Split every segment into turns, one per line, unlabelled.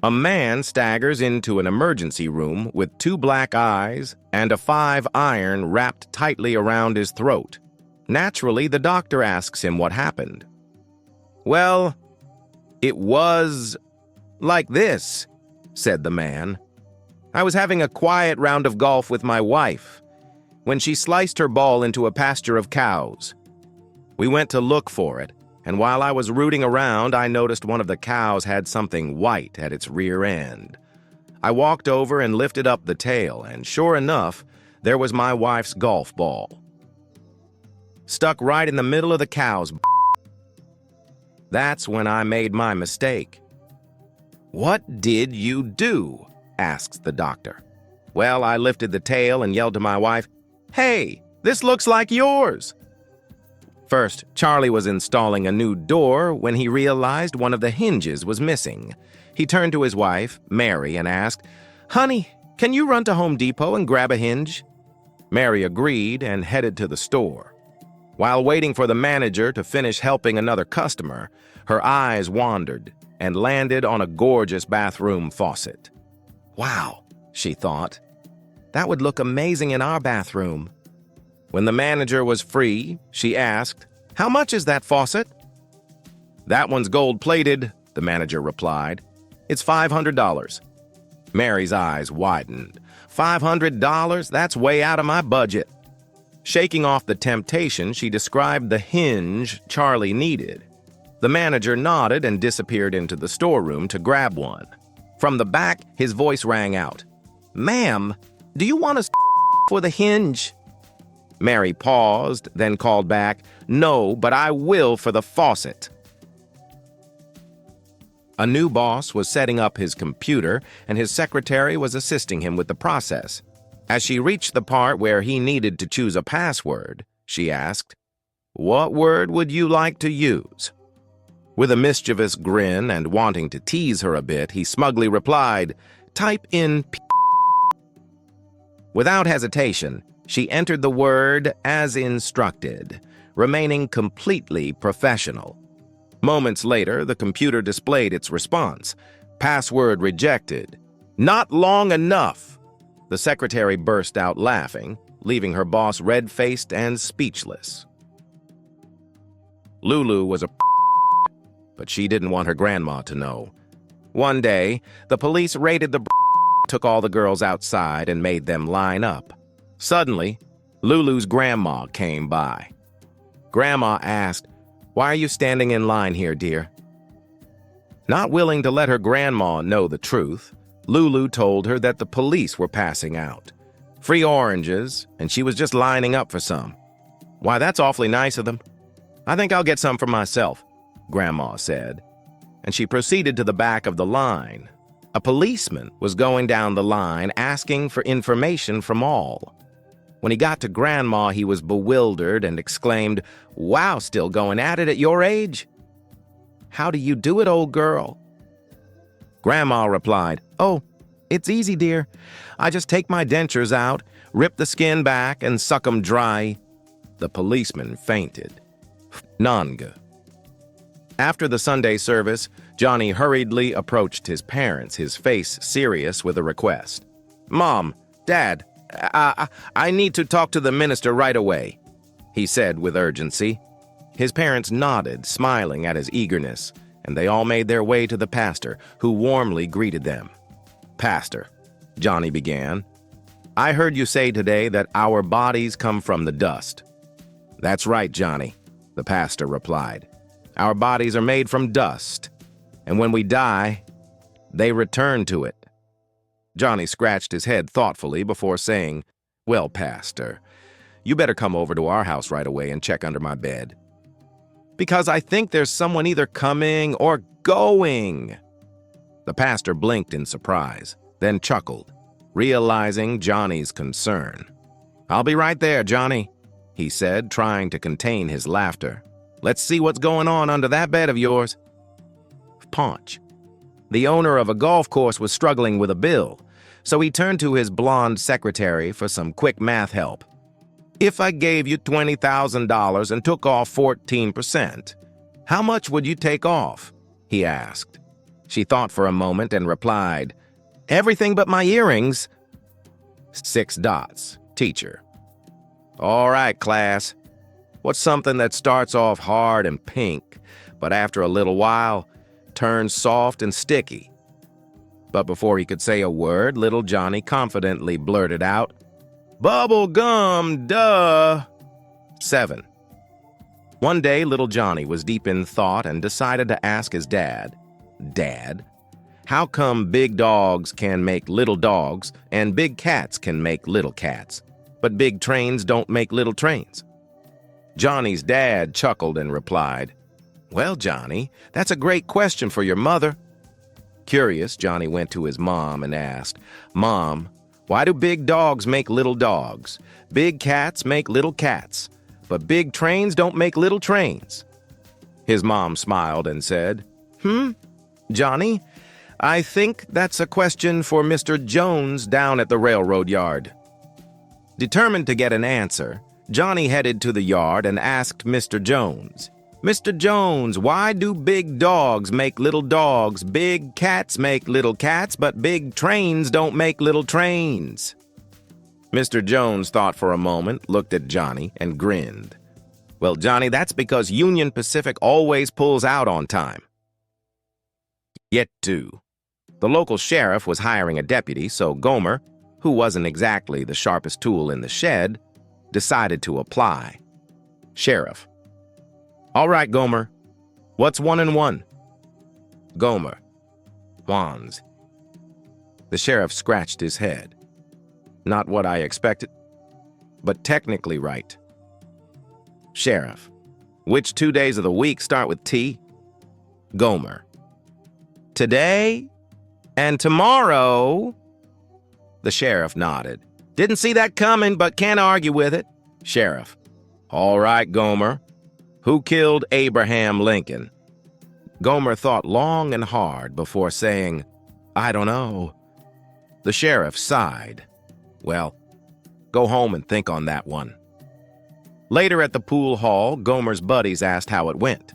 A man staggers into an emergency room with 2 black eyes and a 5-iron wrapped tightly around his throat. Naturally, the doctor asks him what happened. "Well, it was like this," said the man. "I was having a quiet round of golf with my wife when she sliced her ball into a pasture of cows. We went to look for it, and while I was rooting around, I noticed one of the cows had something white at its rear end. I walked over and lifted up the tail, and sure enough, there was my wife's golf ball, stuck right in the middle of the cow's. That's when I made my mistake." "What did you do?" asks the doctor. "Well, I lifted the tail and yelled to my wife, 'Hey, this looks like yours.' First, Charlie was installing a new door when he realized one of the hinges was missing. He turned to his wife, Mary, and asked, 'Honey, can you run to Home Depot and grab a hinge?' Mary agreed and headed to the store. While waiting for the manager to finish helping another customer, her eyes wandered and landed on a gorgeous bathroom faucet. "Wow," she thought, "that would look amazing in our bathroom." When the manager was free, she asked, "How much is that faucet?" "That one's gold-plated," the manager replied. "It's $500. Mary's eyes widened. $500? That's way out of my budget. Shaking off the temptation, she described the hinge Charlie needed. The manager nodded and disappeared into the storeroom to grab one. From the back, his voice rang out, "Ma'am, do you want us for the hinge?" Mary paused, then called back, "No, but I will for the faucet." A new boss was setting up his computer, and his secretary was assisting him with the process. As she reached the part where he needed to choose a password, she asked, "What word would you like to use?" With a mischievous grin and wanting to tease her a bit, he smugly replied, "Type in P." Without hesitation, she entered the word as instructed, remaining completely professional. Moments later, the computer displayed its response. "Password rejected. Not long enough." The secretary burst out laughing, leaving her boss red-faced and speechless. Lulu was a but she didn't want her grandma to know. One day, the police raided the took all the girls outside and made them line up. Suddenly, Lulu's grandma came by. Grandma asked, "Why are you standing in line here, dear?" Not willing to let her grandma know the truth, Lulu told her that the police were passing out. Free oranges, and she was just lining up for some. "Why, that's awfully nice of them. I think I'll get some for myself," Grandma said, and she proceeded to the back of the line. A policeman was going down the line asking for information from all. When he got to Grandma, he was bewildered and exclaimed, "Wow, still going at it at your age? How do you do it, old girl?" Grandma replied, "Oh, it's easy, dear. I just take my dentures out, rip the skin back, and suck 'em dry." The policeman fainted. Nanga. After the Sunday service, Johnny hurriedly approached his parents, his face serious with a request. "Mom, Dad, I need to talk to the minister right away," he said with urgency. His parents nodded, smiling at his eagerness, and they all made their way to the pastor, who warmly greeted them. "Pastor," Johnny began, "I heard you say today that our bodies come from the dust." "That's right, Johnny," the pastor replied. "Our bodies are made from dust, and when we die, they return to it." Johnny scratched his head thoughtfully before saying, "Well, Pastor, you better come over to our house right away and check under my bed. Because I think there's someone either coming or going." The pastor blinked in surprise, then chuckled, realizing Johnny's concern. "I'll be right there, Johnny," he said, trying to contain his laughter. "Let's see what's going on under that bed of yours." Paunch. The owner of a golf course was struggling with a bill, so he turned to his blonde secretary for some quick math help. "If I gave you $20,000 and took off 14%, how much would you take off?" he asked. She thought for a moment and replied, "Everything but my earrings." 6 dots. Teacher. All right, class. What's something that starts off hard and pink, but after a little while, turns soft and sticky? But before he could say a word, little Johnny confidently blurted out, "Bubble gum, duh." 7. One day, little Johnny was deep in thought and decided to ask his dad, "Dad, how come big dogs can make little dogs and big cats can make little cats, but big trains don't make little trains?" Johnny's dad chuckled and replied, "Well, Johnny, that's a great question for your mother." Curious, Johnny went to his mom and asked, "Mom, why do big dogs make little dogs? Big cats make little cats, but big trains don't make little trains." His mom smiled and said, Johnny, I think that's a question for Mr. Jones down at the railroad yard." Determined to get an answer, Johnny headed to the yard and asked Mr. Jones, "Mr. Jones, why do big dogs make little dogs, big cats make little cats, but big trains don't make little trains?" Mr. Jones thought for a moment, looked at Johnny, and grinned. "Well, Johnny, that's because Union Pacific always pulls out on time." Yet 2. The local sheriff was hiring a deputy, so Gomer, who wasn't exactly the sharpest tool in the shed, decided to apply. Sheriff. "All right, Gomer. What's 1 and 1? Gomer. "Wands." The sheriff scratched his head. "Not what I expected, but technically right." Sheriff. "Which 2 days of the week start with T?" Gomer. "Today and tomorrow." The sheriff nodded. "Didn't see that coming, but can't argue with it." Sheriff. "All right, Gomer. Who killed Abraham Lincoln?" Gomer thought long and hard before saying, "I don't know." The sheriff sighed. "Well, go home and think on that one." Later at the pool hall, Gomer's buddies asked how it went.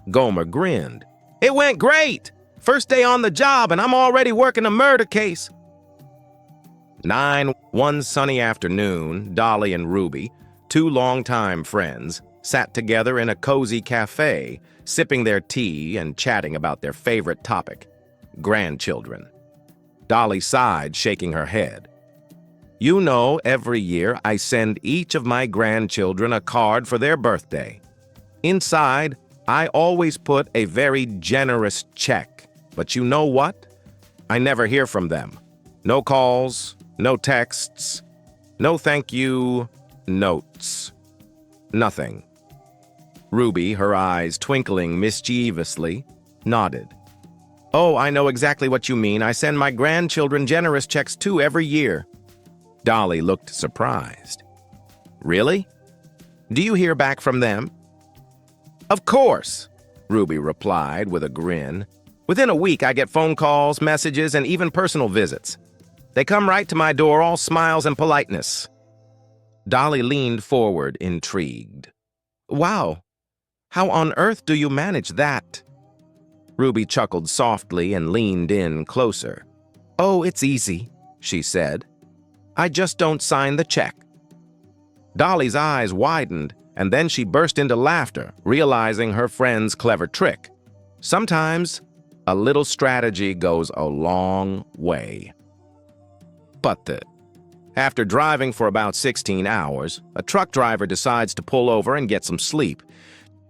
Gomer grinned. "It went great! First day on the job, and I'm already working a murder case." 9. One sunny afternoon, Dolly and Ruby, 2 longtime friends, sat together in a cozy cafe, sipping their tea and chatting about their favorite topic, grandchildren. Dolly sighed, shaking her head. "You know, every year I send each of my grandchildren a card for their birthday. Inside, I always put a very generous check. But you know what? I never hear from them. No calls, no texts, no thank you notes. Nothing." Ruby, her eyes twinkling mischievously, nodded. "Oh, I know exactly what you mean. I send my grandchildren generous checks too every year." Dolly looked surprised. "Really? Do you hear back from them?" "Of course," Ruby replied with a grin. "Within a week, I get phone calls, messages, and even personal visits. They come right to my door, all smiles and politeness." Dolly leaned forward, intrigued. "Wow, how on earth do you manage that?" Ruby chuckled softly and leaned in closer. "Oh, it's easy," she said. "I just don't sign the check." Dolly's eyes widened, and then she burst into laughter, realizing her friend's clever trick. Sometimes, a little strategy goes a long way. But after driving for about 16 hours, a truck driver decides to pull over and get some sleep.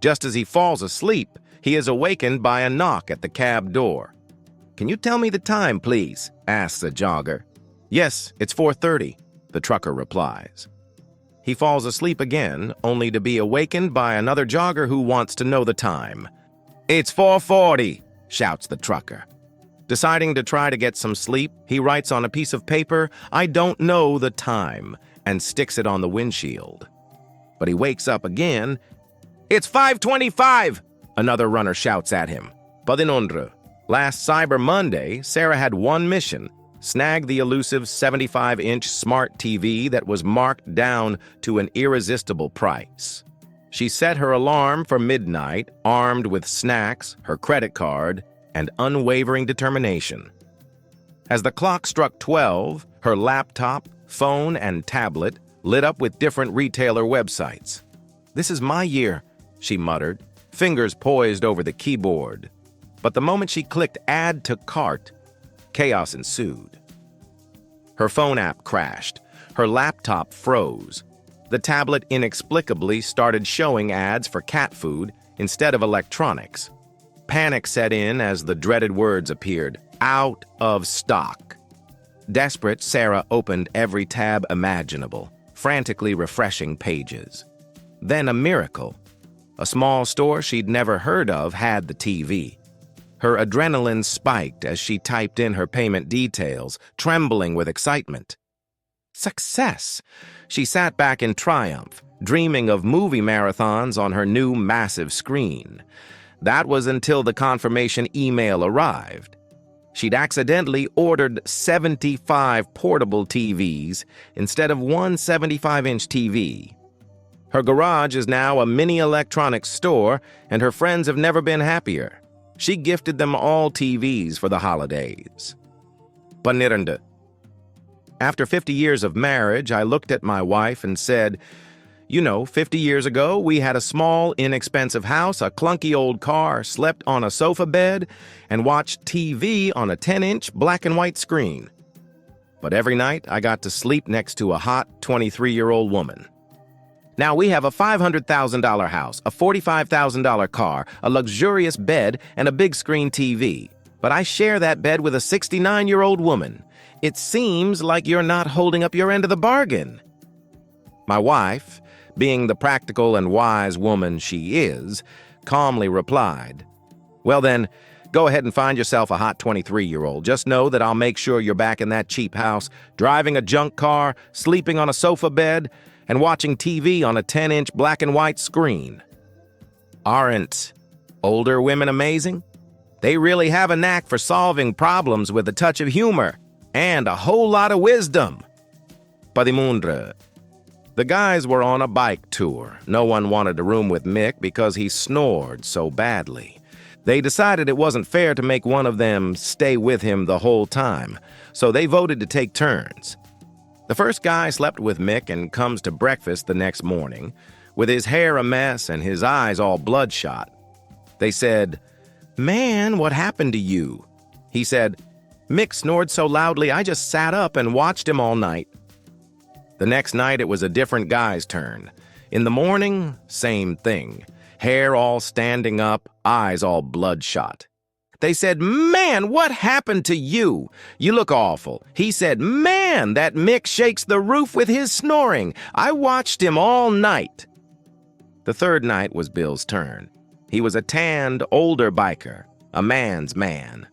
Just as he falls asleep, he is awakened by a knock at the cab door. "Can you tell me the time, please?" asks the jogger. "Yes, it's 4:30, the trucker replies. He falls asleep again, only to be awakened by another jogger who wants to know the time. "It's 4:40, shouts the trucker. Deciding to try to get some sleep, he writes on a piece of paper, "I don't know the time," and sticks it on the windshield. But he wakes up again. "It's 5:25, another runner shouts at him. "Padinondre." Last Cyber Monday, Sarah had one mission: snag the elusive 75-inch smart TV that was marked down to an irresistible price. She set her alarm for midnight, armed with snacks, her credit card, and unwavering determination. As the clock struck 12, her laptop, phone, and tablet lit up with different retailer websites. "This is my year," she muttered, fingers poised over the keyboard. But the moment she clicked Add to Cart, chaos ensued. Her phone app crashed. Her laptop froze. The tablet inexplicably started showing ads for cat food instead of electronics. Panic set in as the dreaded words appeared, "Out of stock." Desperate, Sarah opened every tab imaginable, frantically refreshing pages. Then a miracle. A small store she'd never heard of had the TV. Her adrenaline spiked as she typed in her payment details, trembling with excitement. Success! She sat back in triumph, dreaming of movie marathons on her new massive screen. That was until the confirmation email arrived. She'd accidentally ordered 75 portable TVs instead of one 75-inch TV. Her garage is now a mini electronics store, and her friends have never been happier. She gifted them all TVs for the holidays. Paniranda. After 50 years of marriage, I looked at my wife and said, 50 years ago, we had a small, inexpensive house, a clunky old car, slept on a sofa bed, and watched TV on a 10-inch black and white screen. But every night, I got to sleep next to a hot 23-year-old woman. Now we have a $500,000 house, a $45,000 car, a luxurious bed, and a big screen TV. But I share that bed with a 69-year-old woman. It seems like you're not holding up your end of the bargain. My wife, being the practical and wise woman she is, calmly replied, "Well then, go ahead and find yourself a hot 23-year-old. Just know that I'll make sure you're back in that cheap house, driving a junk car, sleeping on a sofa bed, and watching TV on a 10-inch black and white screen." Aren't older women amazing? They really have a knack for solving problems with a touch of humor and a whole lot of wisdom. Padimundra. The guys were on a bike tour. No one wanted to room with Mick because he snored so badly. They decided it wasn't fair to make one of them stay with him the whole time, so they voted to take turns. The first guy slept with Mick and comes to breakfast the next morning, with his hair a mess and his eyes all bloodshot. They said, "Man, what happened to you?" He said, "Mick snored so loudly I just sat up and watched him all night." The next night it was a different guy's turn. In the morning, same thing. Hair all standing up, eyes all bloodshot. They said, "Man, what happened to you? You look awful." He said, "Man, that Mick shakes the roof with his snoring. I watched him all night." The third night was Bill's turn. He was a tanned, older biker, a man's man.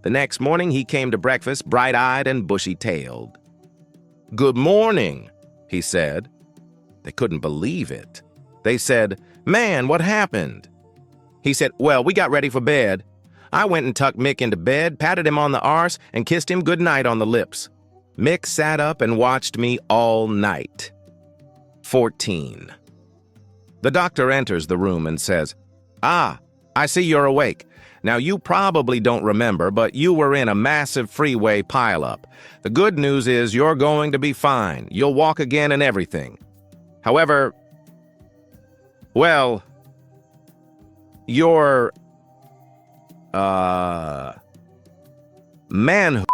The next morning he came to breakfast bright-eyed and bushy-tailed. "Good morning," he said. They couldn't believe it. They said, "Man, what happened?" He said, "Well, we got ready for bed. I went and tucked Mick into bed, patted him on the arse, and kissed him goodnight on the lips. Mick sat up and watched me all night." 14. The doctor enters the room and says, "Ah, I see you're awake. Now, you probably don't remember, but you were in a massive freeway pileup. The good news is you're going to be fine. You'll walk again and everything. However, well, your, man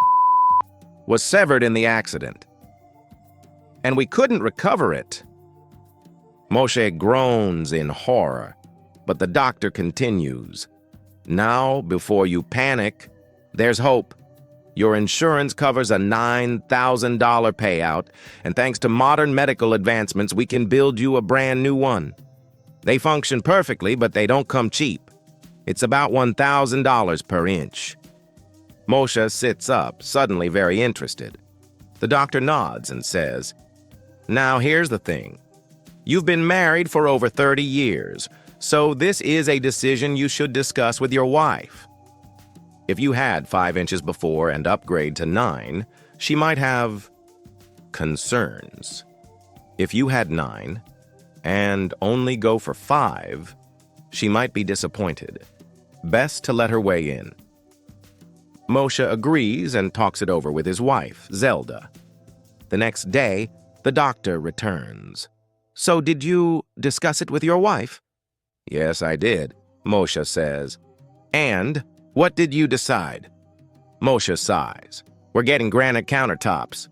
was severed in the accident, and we couldn't recover it." Moshe groans in horror, but the doctor continues, "Now, before you panic, there's hope. Your insurance covers a $9,000 payout, and thanks to modern medical advancements, we can build you a brand new one. They function perfectly, but they don't come cheap. It's about $1,000 per inch." Moshe sits up, suddenly very interested. The doctor nods and says, "Now here's the thing. You've been married for over 30 years, so this is a decision you should discuss with your wife. If you had 5 inches before and upgrade to 9, she might have concerns. If you had 9 and only go for 5, she might be disappointed. Best to let her weigh in. Moshe agrees and talks it over with his wife, Zelda. The next day, the doctor returns. "So did you discuss it with your wife?" "Yes, I did," Moshe says. "And what did you decide?" Moshe sighs. "We're getting granite countertops."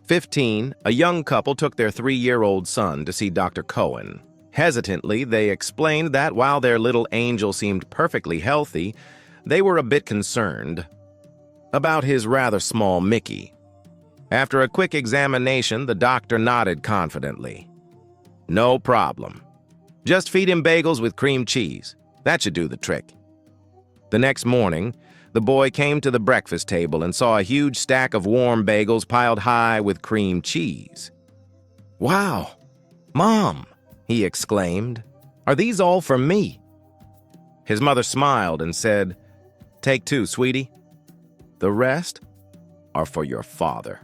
15, a young couple took their 3-year-old son to see Dr. Cohen. Hesitantly, they explained that while their little angel seemed perfectly healthy, they were a bit concerned about his rather small Mickey. After a quick examination, the doctor nodded confidently. "No problem. Just feed him bagels with cream cheese. That should do the trick." The next morning, the boy came to the breakfast table and saw a huge stack of warm bagels piled high with cream cheese. "Wow, Mom!" he exclaimed. "Are these all for me?" His mother smiled and said, "Take 2, sweetie. The rest are for your father."